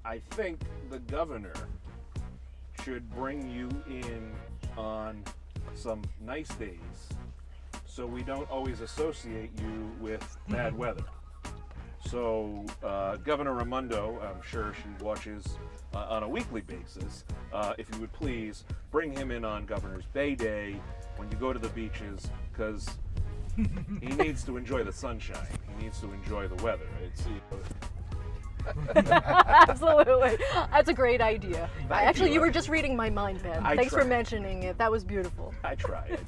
I think the governor should bring you in on some nice days so we don't always associate you with bad weather. So Governor Raimondo, I'm sure she watches on a weekly basis. If you would please bring him in on Governor's Bay Day when you go to the beaches, because he needs to enjoy the sunshine. He needs to enjoy the weather. Absolutely. That's a great idea. Actually, you were just reading my mind, Ben. Thanks for mentioning it. That was beautiful. I tried.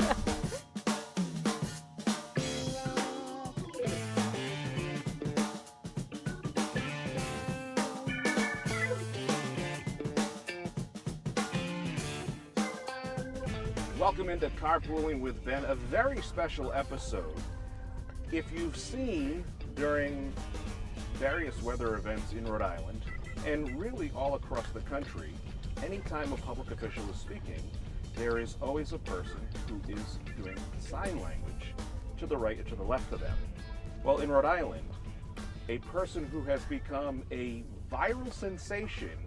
Welcome into Carpooling with Ben, a very special episode. If you've seen during various weather events in Rhode Island, and really all across the country, anytime a public official is speaking, there is always a person who is doing sign language to the right or to the left of them. Well, in Rhode Island, a person who has become a viral sensation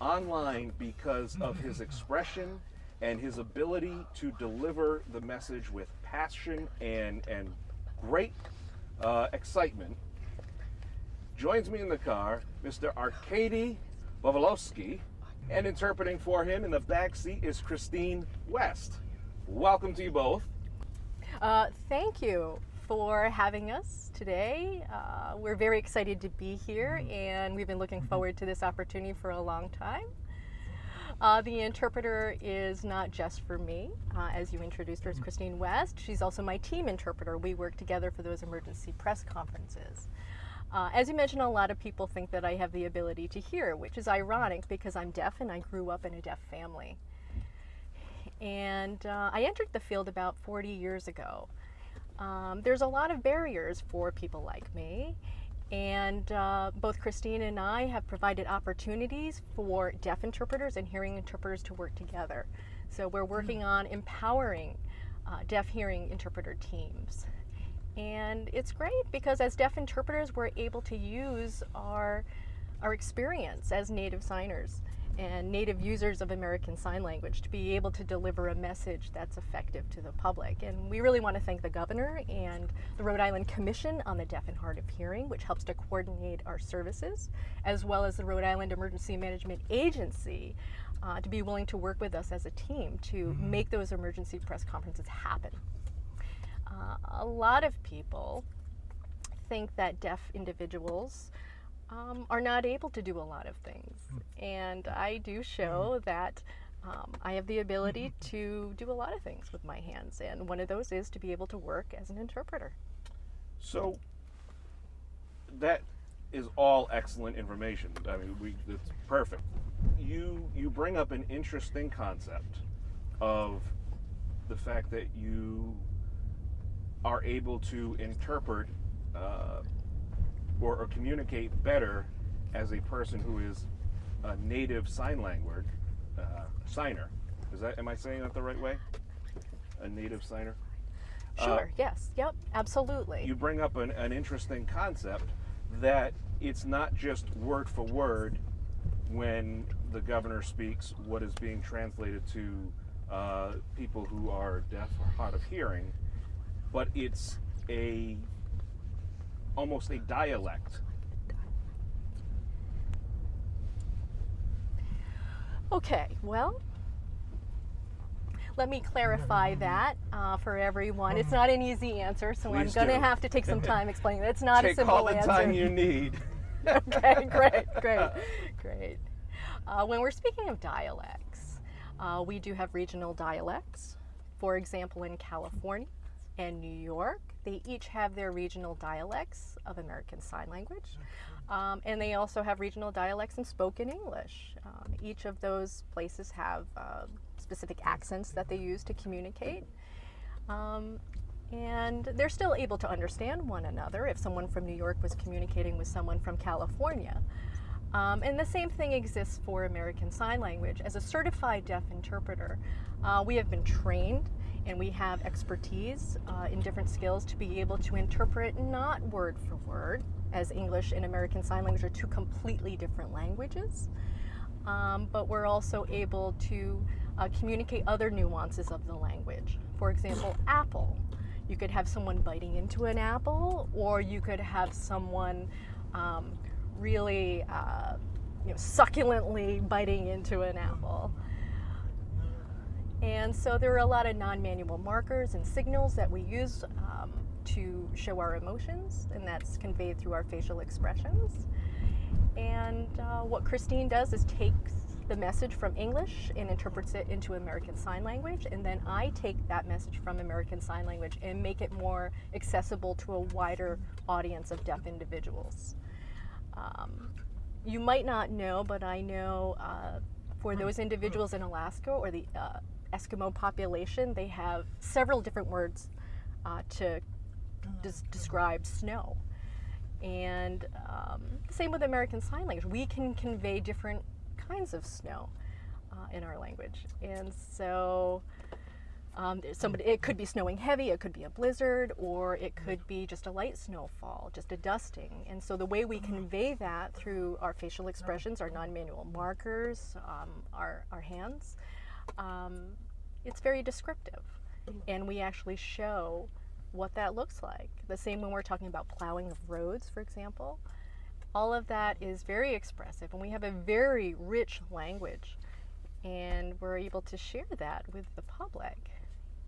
online because of his expression and his ability to deliver the message with passion and great excitement, joins me in the car, Mr. Arkady Belozovsky, and interpreting for him in the back seat is Christine West. Welcome to you both. Thank you for having us today. We're very excited to be here, and we've been looking forward to this opportunity for a long time. The interpreter is not just for me, as you introduced her as Christine West. She's also my team interpreter. We work together for those emergency press conferences. As you mentioned, a lot of people think that I have the ability to hear, which is ironic because I'm deaf and I grew up in a deaf family. And I entered the field about 40 years ago. There's a lot of barriers for people like me. And both Christine and I have provided opportunities for deaf interpreters and hearing interpreters to work together. So we're working on empowering deaf hearing interpreter teams. And it's great because as deaf interpreters, we're able to use our experience as native signers and native users of American Sign Language to be able to deliver a message that's effective to the public. And we really want to thank the governor and the Rhode Island Commission on the Deaf and Hard of Hearing, which helps to coordinate our services, as well as the Rhode Island Emergency Management Agency to be willing to work with us as a team to make those emergency press conferences happen. A lot of people think that deaf individuals are not able to do a lot of things. And I do show that I have the ability to do a lot of things with my hands. And one of those is to be able to work as an interpreter. So that is all excellent information. I mean, it's perfect. You bring up an interesting concept of the fact that you are able to interpret or communicate better as a person who is a native sign language signer. Am I saying that the right way? A native signer? Sure, yes, yep, absolutely. You bring up an interesting concept that it's not just word for word when the governor speaks what is being translated to people who are deaf or hard of hearing, but it's almost a dialect. Okay, well, let me clarify that for everyone. It's not an easy answer, so Please I'm going to do. have to take some time explaining that. It's not a simple Take all answer. the time you need. Okay, great. When we're speaking of dialects, we do have regional dialects. For example, in California and New York, they each have their regional dialects of American Sign Language. And they also have regional dialects in spoken English. Each of those places have specific accents that they use to communicate. And they're still able to understand one another if someone from New York was communicating with someone from California. And the same thing exists for American Sign Language. As a certified deaf interpreter, we have been trained and we have expertise in different skills to be able to interpret not word for word as English and American Sign Language are two completely different languages. But we're also able to communicate other nuances of the language. For example, apple. You could have someone biting into an apple, or you could have someone really succulently biting into an apple. And so there are a lot of non-manual markers and signals that we use to show our emotions, and that's conveyed through our facial expressions. And what Christine does is takes the message from English and interprets it into American Sign Language, and then I take that message from American Sign Language and make it more accessible to a wider audience of deaf individuals. You might not know, but I know for those individuals in Alaska or the Eskimo population, they have several different words to describe snow. And same with American Sign Language. We can convey different kinds of snow in our language. And so it could be snowing heavy, it could be a blizzard, or it could be just a light snowfall, just a dusting. And so the way we convey that through our facial expressions, our non-manual markers, our hands, it's very descriptive. And we actually show what that looks like. The same when we're talking about plowing of roads, for example. All of that is very expressive, and we have a very rich language, and we're able to share that with the public.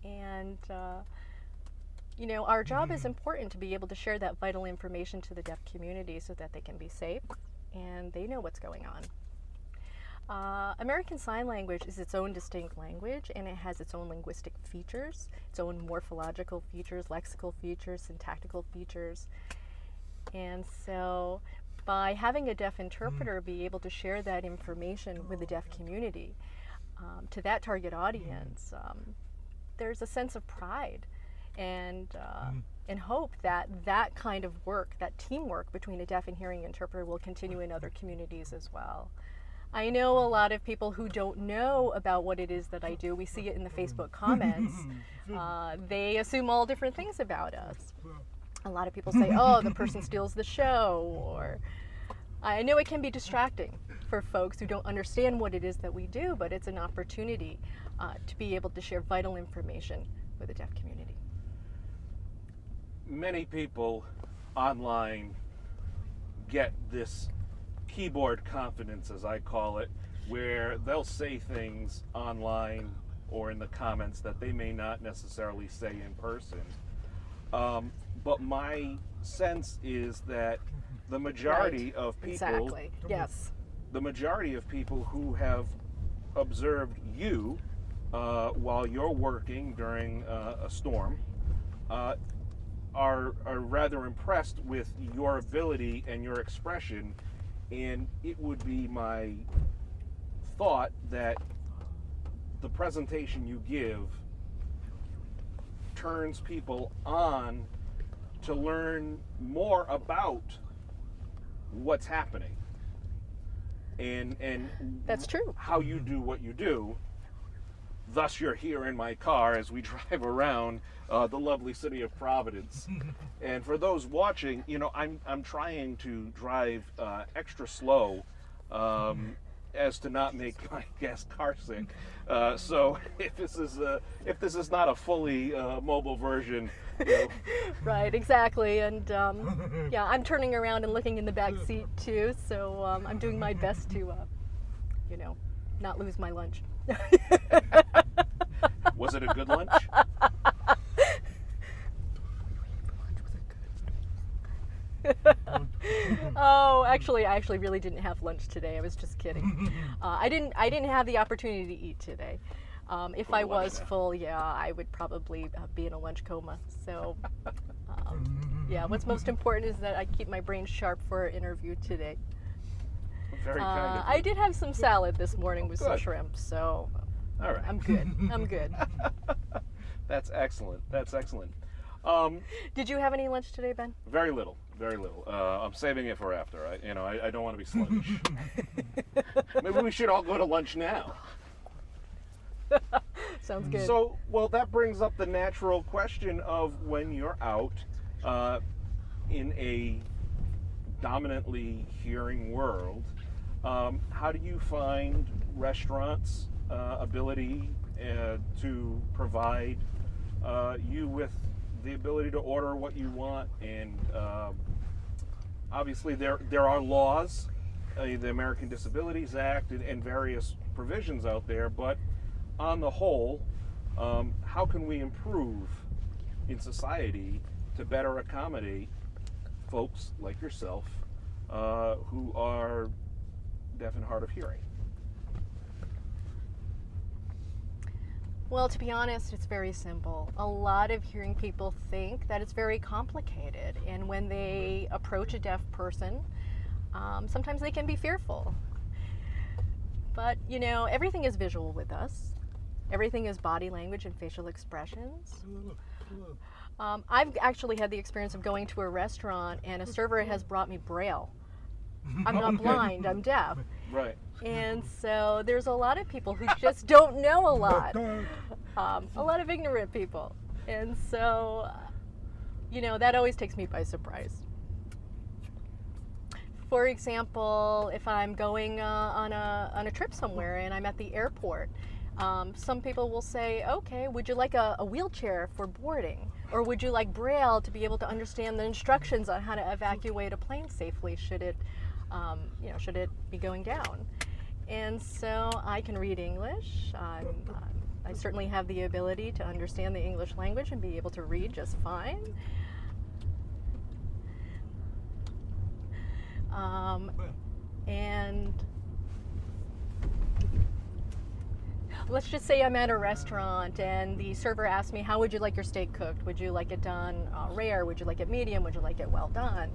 And our job is important to be able to share that vital information to the deaf community so that they can be safe and they know what's going on. American Sign Language is its own distinct language, and it has its own linguistic features, its own morphological features, lexical features, syntactical features. And so by having a deaf interpreter be able to share that information with the deaf community, to that target audience, there's a sense of pride and hope that that kind of work, that teamwork between a deaf and hearing interpreter will continue in other communities as well. I know a lot of people who don't know about what it is that I do. We see it in the Facebook comments. They assume all different things about us. A lot of people say, oh, the person steals the show, or I know it can be distracting for folks who don't understand what it is that we do, but it's an opportunity to be able to share vital information with the deaf community. Many people online get this keyboard confidence, as I call it, where they'll say things online or in the comments that they may not necessarily say in person. But my sense is that the majority of people, exactly. Yes, the majority of people who have observed you while you're working during a storm are rather impressed with your ability and your expression. And it would be my thought that the presentation you give turns people on to learn more about what's happening and that's true. How you do what you do. Thus, you're here in my car as we drive around the lovely city of Providence. And for those watching, I'm trying to drive extra slow as to not make my guest car sick. So if this is not a fully mobile version, Right, exactly. And yeah, I'm turning around and looking in the back seat too. So I'm doing my best to, not lose my lunch. Was it a good lunch? Oh, I actually really didn't have lunch today. I was just kidding. I didn't have the opportunity to eat today. If I was full, yeah, I would probably be in a lunch coma. So, yeah, what's most important is that I keep my brain sharp for our interview today. Very kind of you. I did have some salad this morning with some shrimp, so all right. I'm good. I'm good. That's excellent. That's excellent. Did you have any lunch today, Ben? Very little. Very little. I'm saving it for after. I don't want to be sluggish. Maybe we should all go to lunch now. Sounds good. So, well, that brings up the natural question of when you're out in a dominantly hearing world, how do you find restaurants' ability to provide you with the ability to order what you want? And obviously there are laws, the American Disabilities Act and various provisions out there, but on the whole, how can we improve in society to better accommodate folks like yourself who are deaf and hard of hearing? Well, to be honest, it's very simple. A lot of hearing people think that it's very complicated, and when they approach a deaf person, sometimes they can be fearful. But, you know, everything is visual with us. Everything is body language and facial expressions. I've actually had the experience of going to a restaurant and a server has brought me Braille. I'm not blind, I'm deaf. Right. And so there's a lot of people who just don't know a lot. A lot of ignorant people. And so, you know, that always takes me by surprise. For example, if I'm going on a trip somewhere and I'm at the airport, some people will say, okay, would you like a wheelchair for boarding? Or would you like Braille to be able to understand the instructions on how to evacuate a plane safely should it be going down? And so I can read English. I certainly have the ability to understand the English language and be able to read just fine. And let's just say I'm at a restaurant and the server asks me, how would you like your steak cooked? Would you like it done rare? Would you like it medium? Would you like it well done?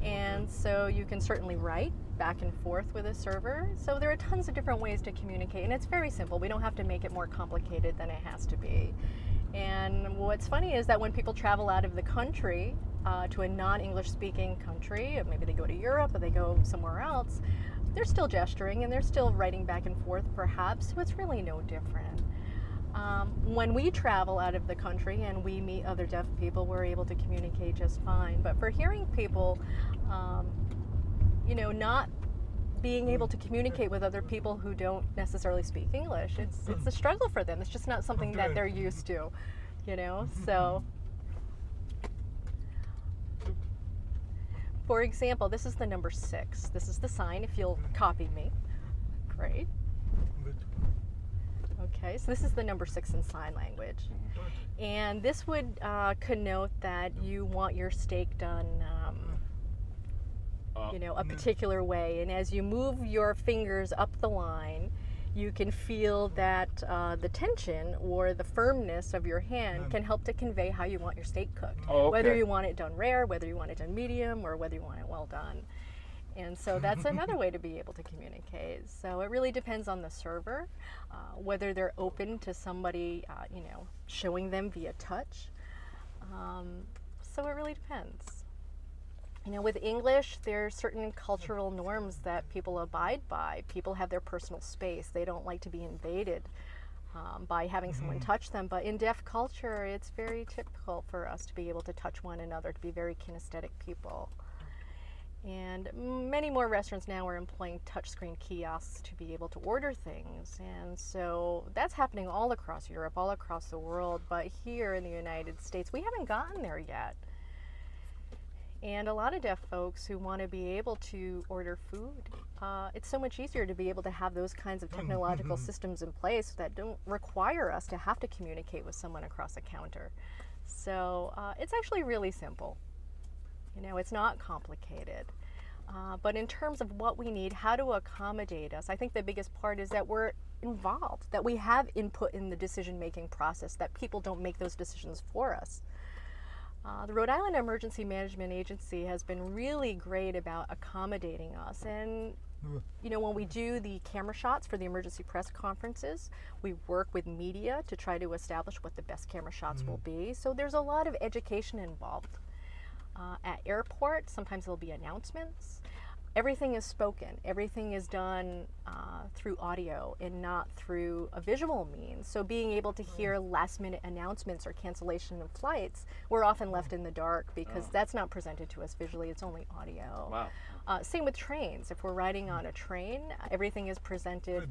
And so you can certainly write back and forth with a server. So there are tons of different ways to communicate, and it's very simple. We don't have to make it more complicated than it has to be. And what's funny is that when people travel out of the country to a non-English speaking country, or maybe they go to Europe or they go somewhere else, they're still gesturing and they're still writing back and forth perhaps, so it's really no different. When we travel out of the country and we meet other deaf people, we're able to communicate just fine. But for hearing people, you know, not being able to communicate with other people who don't necessarily speak English, it's a struggle for them. It's just not something that they're used to, you know. So, for example, this is the number 6. This is the sign, if you'll copy me. Great. Okay, so this is the number 6 in sign language. And this would connote that you want your steak done you know, a particular way. And as you move your fingers up the line, you can feel that the tension or the firmness of your hand can help to convey how you want your steak cooked. Oh, okay. Whether you want it done rare, whether you want it done medium, or whether you want it well done. And so that's another way to be able to communicate. So it really depends on the server, whether they're open to somebody, you know, showing them via touch. So it really depends. You know, with English, there are certain cultural norms that people abide by. People have their personal space. They don't like to be invaded by having someone touch them. But in deaf culture, it's very typical for us to be able to touch one another, to be very kinesthetic people. And many more restaurants now are employing touchscreen kiosks to be able to order things. And so that's happening all across Europe, all across the world. But here in the United States, we haven't gotten there yet. And a lot of deaf folks who want to be able to order food, it's so much easier to be able to have those kinds of technological systems in place that don't require us to have to communicate with someone across a counter. So it's actually really simple. You know, it's not complicated. But in terms of what we need, how to accommodate us, I think the biggest part is that we're involved, that we have input in the decision-making process, that people don't make those decisions for us. The Rhode Island Emergency Management Agency has been really great about accommodating us. And, you know, when we do the camera shots for the emergency press conferences, we work with media to try to establish what the best camera shots will be. So there's a lot of education involved. At airports, sometimes there'll be announcements. everything is spoken. Everything is done through audio and not through a visual means. So being able to hear last-minute announcements or cancellation of flights, we're often left in the dark because that's not presented to us visually. It's only audio. Wow. Same with trains. If we're riding on a train, everything is presented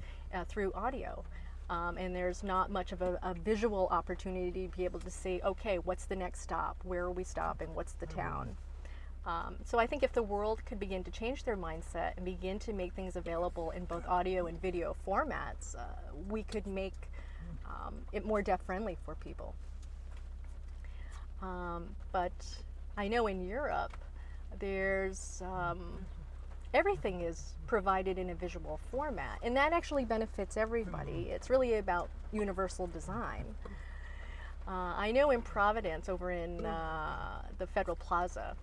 through audio. And there's not much of a visual opportunity to be able to say, okay, what's the next stop? Where are we stopping? What's the town? So I think if the world could begin to change their mindset and begin to make things available in both audio and video formats, we could make it more deaf-friendly for people. But I know in Europe, there's everything is provided in a visual format, and that actually benefits everybody. It's really about universal design. I know in Providence, over in the Federal Plaza,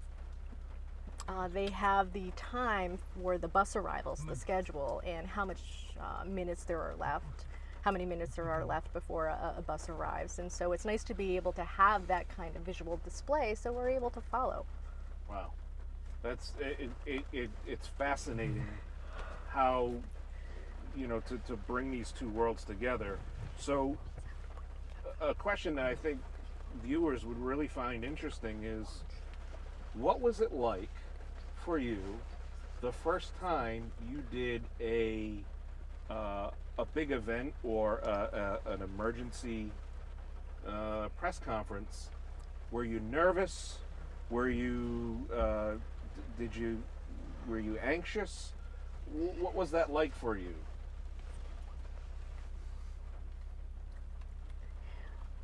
they have the time for the bus arrivals, the schedule, and how much minutes there are left, how many minutes there are left before a bus arrives. And so it's nice to be able to have that kind of visual display so we're able to follow. Wow. That's it's fascinating how, you know, to bring these two worlds together. So a question that I think viewers would really find interesting is, what was it like for you the first time you did a big event or an emergency press conference? Were you nervous? Were you were you anxious? What was that like for you?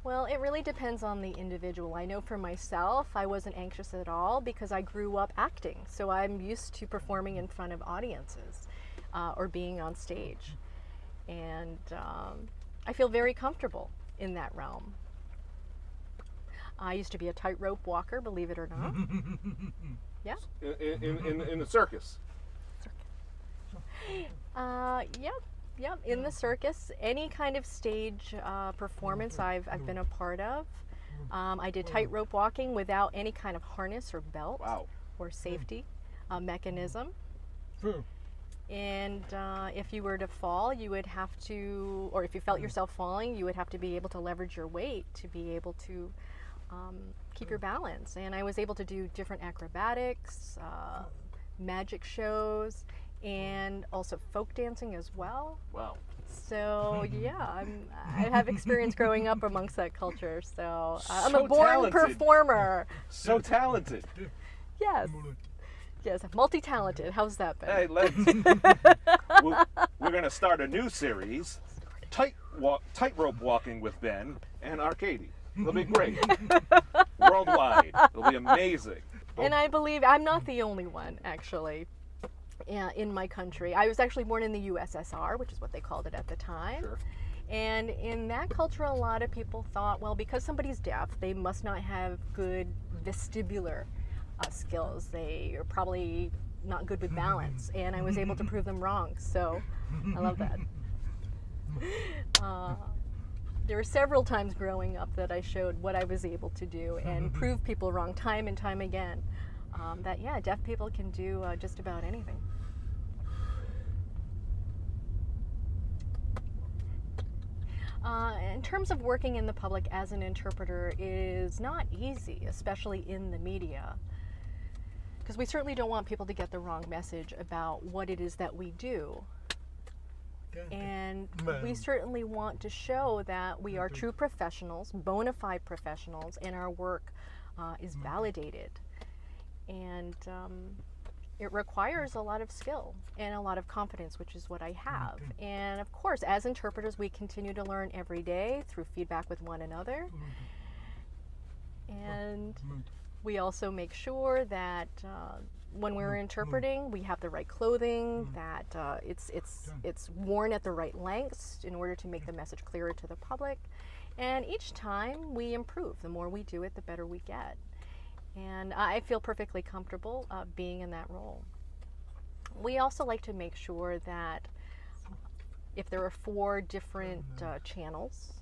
Well, it really depends on the individual. I know for myself, I wasn't anxious at all because I grew up acting. So I'm used to performing in front of audiences or being on stage. And I feel very comfortable in that realm. I used to be a tightrope walker, believe it or not. Yeah. In the circus. Yep, in the circus, any kind of stage performance I've been a part of. I did tightrope walking without any kind of harness or belt. Wow. Or safety mechanism. And if you were to fall, you would have to, or if you felt yourself falling, you would have to be able to leverage your weight to be able to keep your balance. And I was able to do different acrobatics, magic shows, and also folk dancing as well. Wow. So yeah, I have experience growing up amongst that culture. So I'm So a born talented. performer. So talented. Yes. Yes, multi-talented. How's that been? Hey, we're going to start a new series, tightrope walking with Ben and Arkady. It'll be great. Worldwide. It'll be amazing. And I believe I'm not the only one, actually, in my country. I was actually born in the USSR, which is what they called it at the time. Sure. And in that culture, a lot of people thought, well, because somebody's deaf, they must not have good vestibular skills. They are probably not good with balance. And I was able to prove them wrong. So I love that. There were several times growing up that I showed what I was able to do and prove people wrong time and time again. That, yeah, deaf people can do just about anything. In terms of working in the public as an interpreter is not easy, especially in the media, because we certainly don't want people to get the wrong message about what it is that we do. And we certainly want to show that we are true professionals, bona fide professionals, and our work is validated. And it requires a lot of skill and a lot of confidence, which is what I have. And of course, as interpreters, we continue to learn every day through feedback with one another. And we also make sure that when we're interpreting, we have the right clothing, that it's worn at the right lengths in order to make the message clearer to the public. And each time we improve. The more we do it, the better we get. And I feel perfectly comfortable being in that role. We also like to make sure that if there are 4 different channels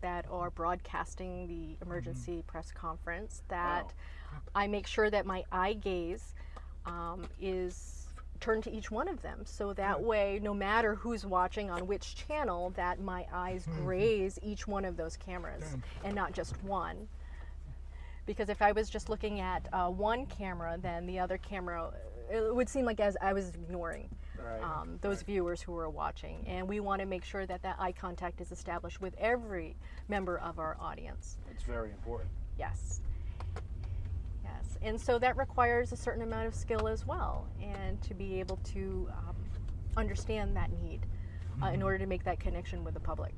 that are broadcasting the emergency press conference, that I make sure that my eye gaze is turned to each one of them. So that way, no matter who's watching on which channel, that my eyes graze each one of those cameras and not just one. Because if I was just looking at one camera, then the other camera, it would seem like as I was ignoring those viewers who were watching. And we want to make sure that that eye contact is established with every member of our audience. It's very important. Yes. Yes. And so that requires a certain amount of skill as well, and to be able to understand that need in order to make that connection with the public.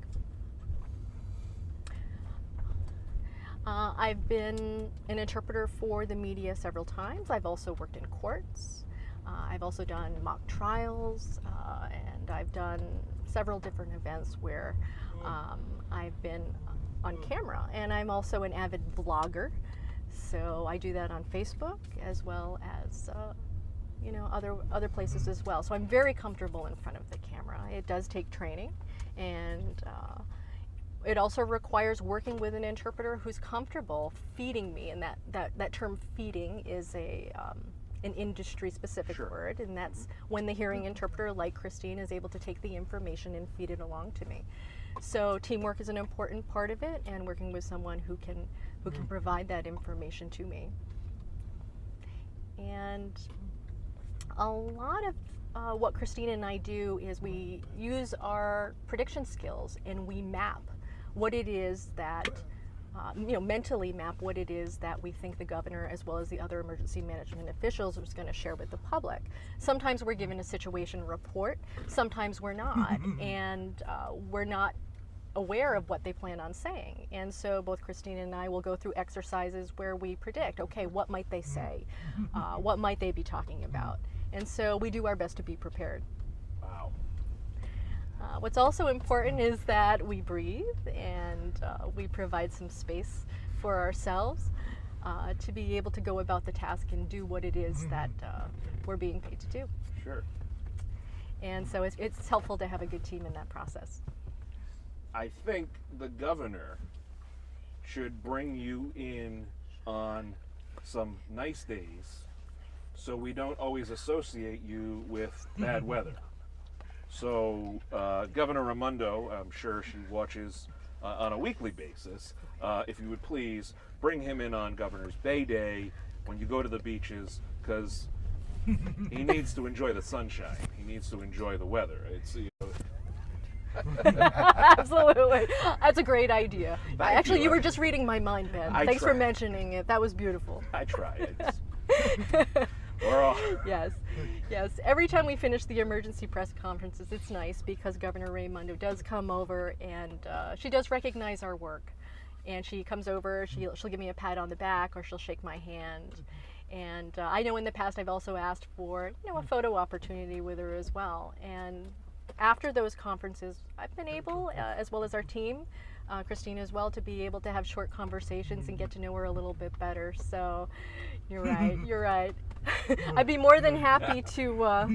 I've been an interpreter for the media several times. I've also worked in courts. I've also done mock trials, and I've done several different events where I've been on camera. And I'm also an avid blogger, so I do that on Facebook as well as you know, other places as well. So I'm very comfortable in front of the camera. It does take training, and it also requires working with an interpreter who's comfortable feeding me, and that term feeding is an industry-specific word, and that's when the hearing interpreter, like Christine, is able to take the information and feed it along to me. So teamwork is an important part of it, and working with someone who can provide that information to me. And a lot of what Christine and I do is we use our prediction skills, and we map what it is that, you know, mentally map what it is that we think the governor as well as the other emergency management officials is going to share with the public. Sometimes we're given a situation report, sometimes we're not, and we're not aware of what they plan on saying. And so both Christine and I will go through exercises where we predict, okay, what might they say? What might they be talking about? And so we do our best to be prepared. Wow. What's also important is that we breathe, and we provide some space for ourselves to be able to go about the task and do what it is that we're being paid to do. Sure. And so it's helpful to have a good team in that process. I think the governor should bring you in on some nice days so we don't always associate you with bad weather. So Governor Raimondo, I'm sure she watches on a weekly basis. If you would please bring him in on Governor's Bay Day when you go to the beaches, because he needs to enjoy the sunshine. He needs to enjoy the weather. It's, you know, Absolutely. That's a great idea. Actually, you were just reading my mind, Ben. Thanks for mentioning it. That was beautiful. I try. We're all... Yes. Yes. Every time we finish the emergency press conferences, it's nice because Governor Raimondo does come over, and she does recognize our work. And she comes over, she'll give me a pat on the back, or she'll shake my hand. And I know in the past I've also asked for, you know, a photo opportunity with her as well. And after those conferences, I've been able, as well as our team, Christine as well, to be able to have short conversations and get to know her a little bit better. So you're right, you're right. I'd be more than happy to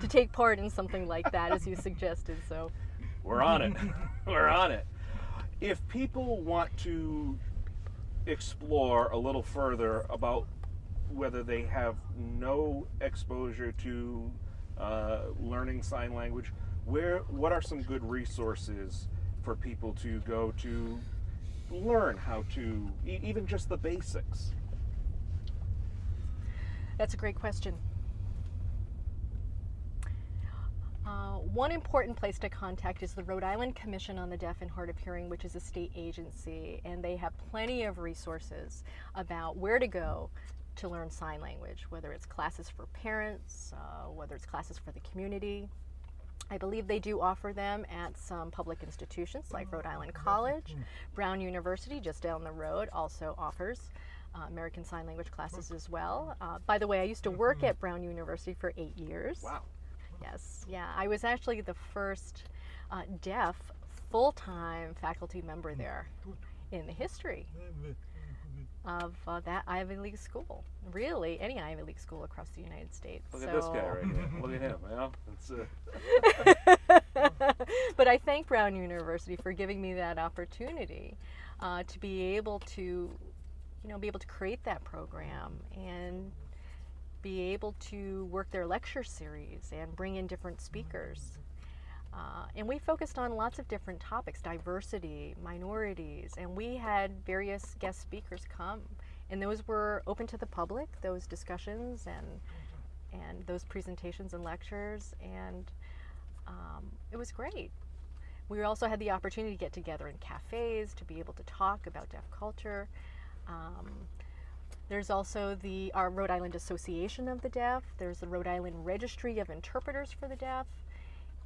take part in something like that, as you suggested. So we're on it. We're on it. If people want to explore a little further about whether they have no exposure to learning sign language, what are some good resources for people to go to learn how to, even just the basics? That's a great question. One important place to contact is the Rhode Island Commission on the Deaf and Hard of Hearing, which is a state agency, and they have plenty of resources about where to go to learn sign language, whether it's classes for parents, whether it's classes for the community. I believe they do offer them at some public institutions like Rhode Island College. Brown University, just down the road, also offers American Sign Language classes as well. By the way, I used to work at Brown University for 8 years. Wow. Yes, yeah, I was actually the first deaf full-time faculty member there in the history of that Ivy League school. Really, any Ivy League school across the United States. Look at this guy right here. Look at him. You know, But I thank Brown University for giving me that opportunity to be able to, you know, be able to create that program and be able to work their lecture series and bring in different speakers. And we focused on lots of different topics, diversity, minorities, and we had various guest speakers come. And those were open to the public, those discussions and those presentations and lectures, and it was great. We also had the opportunity to get together in cafes to be able to talk about deaf culture. There's also our Rhode Island Association of the Deaf. There's the Rhode Island Registry of Interpreters for the Deaf.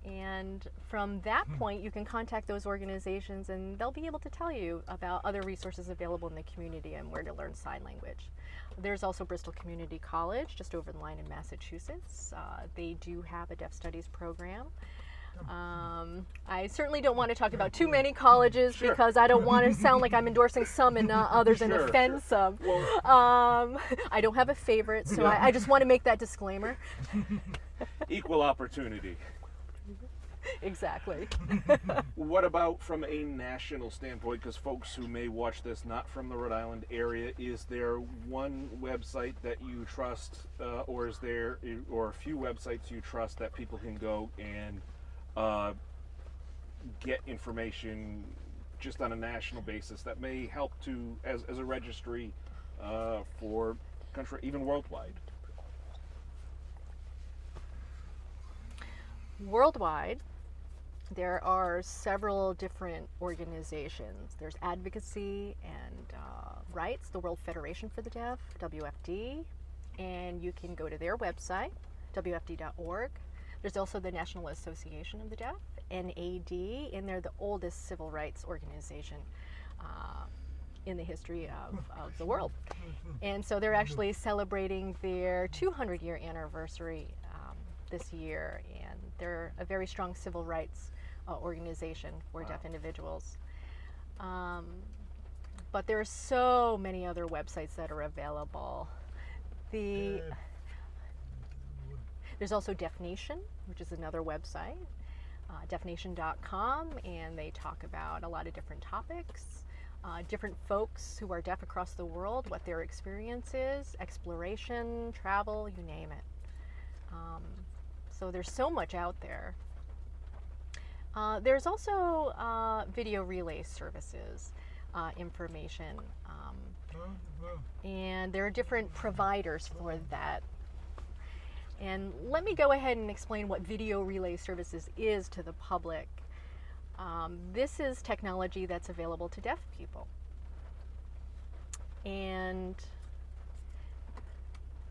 And from that point, you can contact those organizations and they'll be able to tell you about other resources available in the community and where to learn sign language. There's also Bristol Community College, just over the line in Massachusetts. They do have a Deaf Studies program. I certainly don't want to talk about too many colleges because I don't want to sound like I'm endorsing some and not others and offend some. Well, I don't have a favorite, so I just want to make that disclaimer. Equal opportunity. Exactly. What about from a national standpoint? Because folks who may watch this not from the Rhode Island area, is there one website that you trust, or is there a few websites you trust that people can go and get information just on a national basis that may help to as a registry for country, even worldwide? Worldwide, there are several different organizations. There's advocacy and rights, the World Federation for the Deaf, WFD, and you can go to their website, wfd.org. There's also the National Association of the Deaf, NAD, and they're the oldest civil rights organization in the history of the world. And so they're actually celebrating their 200-year anniversary this year, and they're a very strong civil rights organization for deaf individuals. But there are so many other websites that are available. There's also DeafNation, which is another website, DeafNation.com, and they talk about a lot of different topics, different folks who are deaf across the world, what their experience is, exploration, travel, you name it. So there's so much out there. There's also video relay services information, and there are different providers for that. And let me go ahead and explain what video relay services is to the public. This is technology that's available to deaf people. And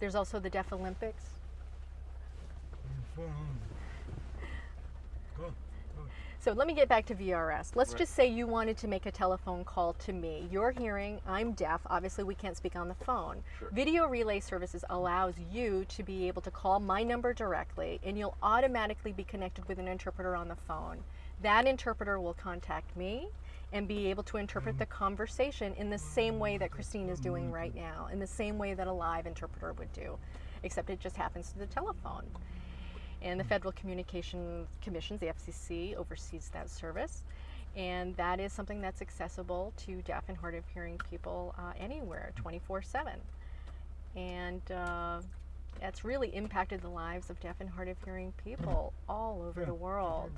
there's also the Deaf Olympics. So let me get back to VRS. Let's just say you wanted to make a telephone call to me. You're hearing, I'm deaf, obviously we can't speak on the phone. Sure. Video relay services allows you to be able to call my number directly, and you'll automatically be connected with an interpreter on the phone. That interpreter will contact me and be able to interpret the conversation in the same way that Christine is doing right now, in the same way that a live interpreter would do, except it just happens to the telephone. And the Federal Communications Commission, the FCC, oversees that service. And that is something that's accessible to deaf and hard of hearing people anywhere, 24/7. And that's really impacted the lives of deaf and hard of hearing people all over the world.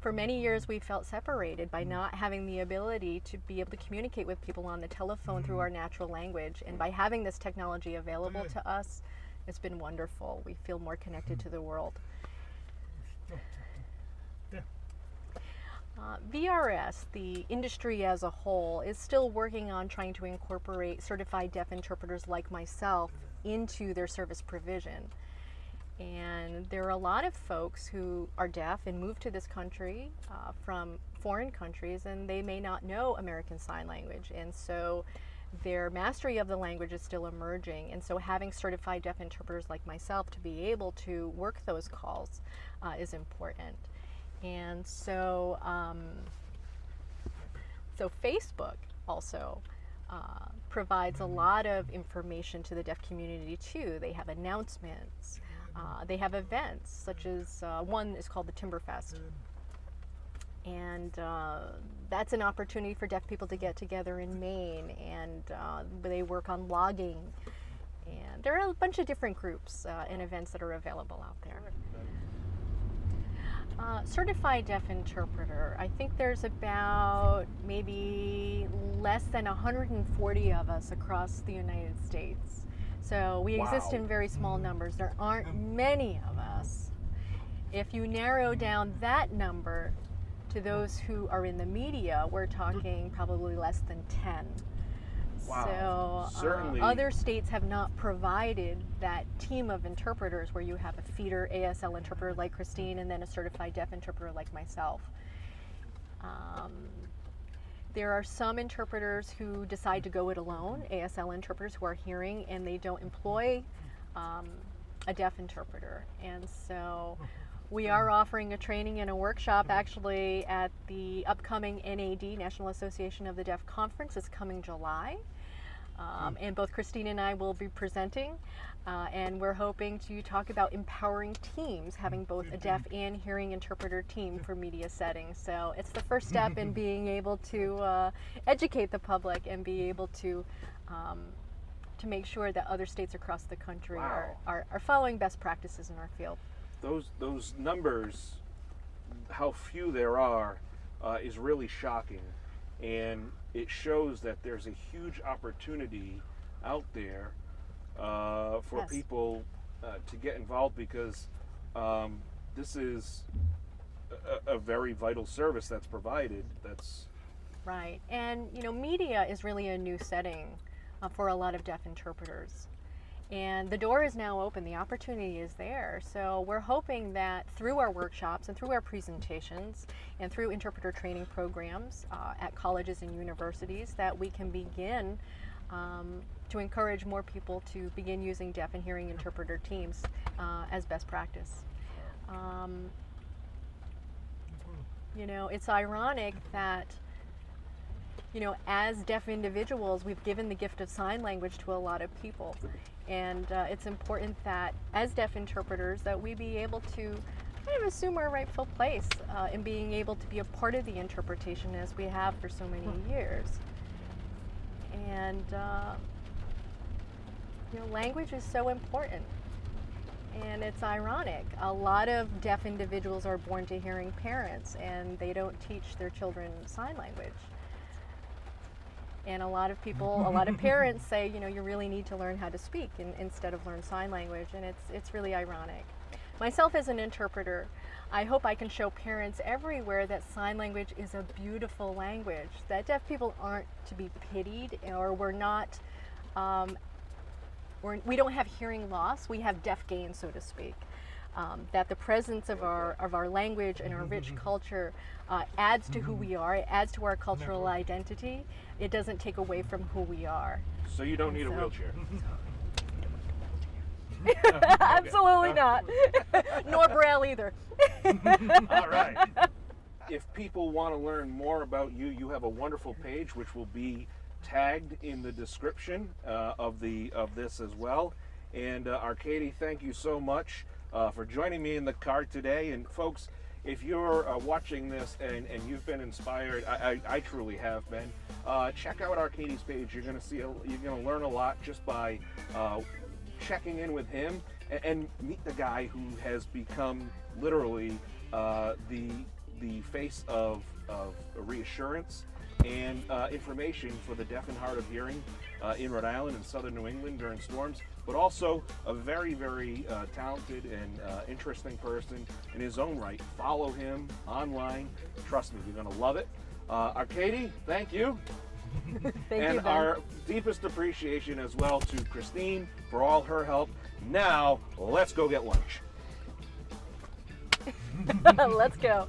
For many years we felt separated by not having the ability to be able to communicate with people on the telephone through our natural language. And by having this technology available to us, it's been wonderful. We feel more connected to the world. VRS, the industry as a whole, is still working on trying to incorporate certified deaf interpreters like myself into their service provision. And there are a lot of folks who are deaf and move to this country from foreign countries, and they may not know American Sign Language. And so their mastery of the language is still emerging, and so having certified deaf interpreters like myself to be able to work those calls is important. And so, so Facebook also provides a lot of information to the deaf community too. They have announcements, they have events, such as one is called the Timberfest. And that's an opportunity for deaf people to get together in Maine, and they work on logging And there are a bunch of different groups and events that are available out there. Certified deaf interpreter, I think there's about maybe less than 140 of us across the United States. So we exist in very small numbers. There aren't many of us. If you narrow down that number to those who are in the media, we're talking probably less than 10. Wow. So Certainly. Other states have not provided that team of interpreters where you have a feeder ASL interpreter like Christine and then a certified deaf interpreter like myself. There are some interpreters who decide to go it alone, ASL interpreters who are hearing, and they don't employ a deaf interpreter. And so we are offering a training and a workshop actually at the upcoming NAD, National Association of the Deaf Conference. It's coming July. And both Christine and I will be presenting. And we're hoping to talk about empowering teams, having both a deaf and hearing interpreter team for media settings. So it's the first step in being able to educate the public and be able to make sure that other states across the country are following best practices in our field. Those numbers, how few there are, is really shocking, and it shows that there's a huge opportunity out there for people to get involved, because this is a very vital service that's provided. That's right. And you know, media is really a new setting for a lot of deaf interpreters. And the door is now open, the opportunity is there. So we're hoping that through our workshops and through our presentations and through interpreter training programs at colleges and universities, that we can begin to encourage more people to begin using deaf and hearing interpreter teams as best practice. You know, it's ironic that, you know, as deaf individuals, we've given the gift of sign language to a lot of people. And it's important that as deaf interpreters that we be able to kind of assume our rightful place in being able to be a part of the interpretation as we have for so many years. And you know, language is so important. And it's ironic. A lot of deaf individuals are born to hearing parents and they don't teach their children sign language. And a lot of people, a lot of parents say, you know, you really need to learn how to speak instead of learn sign language, and it's really ironic. Myself as an interpreter, I hope I can show parents everywhere that sign language is a beautiful language, that deaf people aren't to be pitied, or we're not, we don't have hearing loss, we have deaf gain, so to speak. That the presence of our language and our rich culture adds to who we are, it adds to our cultural identity. It doesn't take away from who we are. So you don't need a wheelchair. Absolutely not. Nor Braille either. All right. If people want to learn more about you, you have a wonderful page which will be tagged in the description of this as well. And Arkady, thank you so much for joining me in the car today. And folks, if you're watching this and you've been inspired, I truly have been, check out Arkady's page. You're going to see, you're going to learn a lot just by checking in with him and meet the guy who has become literally the face of reassurance and information for the deaf and hard of hearing in Rhode Island and southern New England during storms, but also a very, very talented and interesting person in his own right. Follow him online. Trust me, you're going to love it. Arkady, thank you. Thank and you, Ben. Our deepest appreciation as well to Christine for all her help. Now, let's go get lunch. Let's go.